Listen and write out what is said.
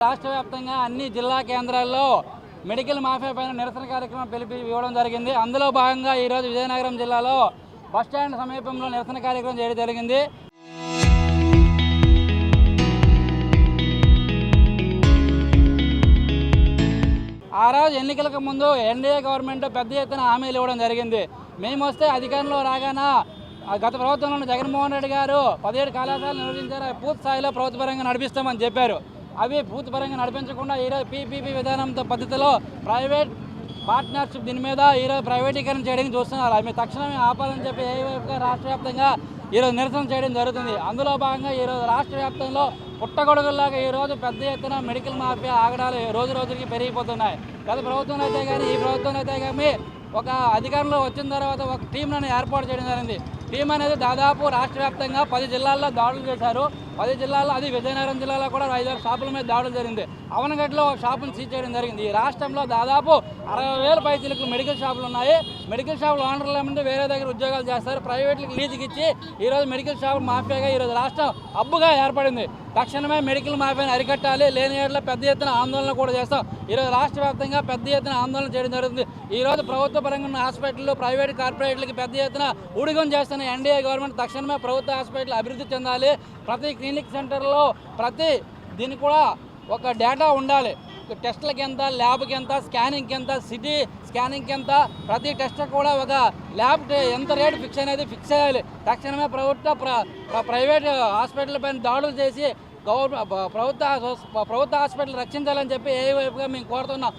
రాష్ట్ర వ్యాప్తంగా అన్ని జిల్లా కేంద్రాల్లో మెడికల్ మాఫియా పైన నిరసన కార్యక్రమం పిలిపి ఇవ్వడం జరిగింది. అందులో భాగంగా ఈరోజు విజయనగరం జిల్లాలో బస్టాండ్ సమీపంలో నిరసన కార్యక్రమం చేయడం జరిగింది. ఆ రోజు ఎన్నికలకు ముందు ఎన్డీఏ గవర్నమెంట్ పెద్ద ఎత్తున హామీలు ఇవ్వడం జరిగింది. మేము వస్తే అధికారంలో రాగానే గత ప్రభుత్వంలో జగన్మోహన్ రెడ్డి గారు 17 కళాశాలలు నిర్వహించారు. పూర్తి స్థాయిలో ప్రభుత్వపరంగా నడిపిస్తామని చెప్పారు. అవి పూర్తిపరంగా నడిపించకుండా ఈరోజు పీపీపీ విధానంతో పద్ధతిలో ప్రైవేట్ పార్ట్నర్షిప్ దీని మీద ఈరోజు ప్రైవేటీకరణ చేయడానికి చూస్తున్నారు. అవి తక్షణమే ఆపాలని చెప్పి ఏవైపుగా రాష్ట్ర వ్యాప్తంగా ఈరోజు నిరసన చేయడం జరుగుతుంది. అందులో భాగంగా ఈరోజు రాష్ట్ర వ్యాప్తంలో పుట్టగొడుగుల్లాగా ఈరోజు పెద్ద ఎత్తున మెడికల్ మాఫియా ఆగడాలు రోజు రోజుకి పెరిగిపోతున్నాయి. గత ప్రభుత్వం అయితే కానీ ఈ ప్రభుత్వం అయితే కానీ ఒక అధికారంలో వచ్చిన తర్వాత ఒక టీంలను ఏర్పాటు చేయడం జరిగింది. టీం అనేది దాదాపు రాష్ట్ర వ్యాప్తంగా 10 జిల్లాల్లో దాడులు చేశారు. 10 జిల్లాల్లో, అది విజయనగరం జిల్లాలో కూడా 5-6 షాపుల మీద దాడులు జరిగింది. అవనగడ్డలో ఒక షాపును సీజ్ చేయడం జరిగింది. ఈ రాష్ట్రంలో దాదాపు 60,000 పైచీలకు మెడికల్ షాపులు ఉన్నాయి. మెడికల్ షాపులు ఓనర్ల నుండి వేరే దగ్గర ఉద్యోగాలు చేస్తారు. ప్రైవేట్లకు లీజుకి ఇచ్చి ఈరోజు మెడికల్ షాపులు మాఫియాగా ఈరోజు రాష్ట్రం హబ్బుగా ఏర్పడింది. తక్షణమే మెడికల్ మాఫియాని అరికట్టాలి. లేని ఏళ్ళ పెద్ద ఎత్తున ఆందోళన కూడా చేస్తాం. ఈరోజు రాష్ట్ర వ్యాప్తంగా పెద్ద ఎత్తున ఆందోళన చేయడం జరుగుతుంది. ఈరోజు ప్రభుత్వ పరంగా ఉన్న హాస్పిటల్లో ప్రైవేట్ కార్పొరేట్లకి పెద్ద ఎత్తున ఊడిగం చేస్తున్న ఎన్డీఏ గవర్నమెంట్ తక్షణమే ప్రభుత్వ హాస్పిటల్ అభివృద్ధి చెందాలి. ప్రతి క్లినిక్ సెంటర్లో దీనికి కూడా ఒక డేటా ఉండాలి. టెస్టులకి ఎంత, ల్యాబ్కి ఎంత, స్కానింగ్కి ఎంత, సిటీ స్కానింగ్కి ఎంత, ప్రతి టెస్ట్ కూడా ఒక ల్యాబ్ ఎంత రేటు ఫిక్స్ అనేది ఫిక్స్ చేయాలి. తక్షణమే ప్రైవేట్ హాస్పిటల్ పైన దాడులు చేసి ప్రభుత్వ హాస్పిటల్ రక్షించాలని చెప్పి ఏ వైపుగా మేము కోరుతున్నాం.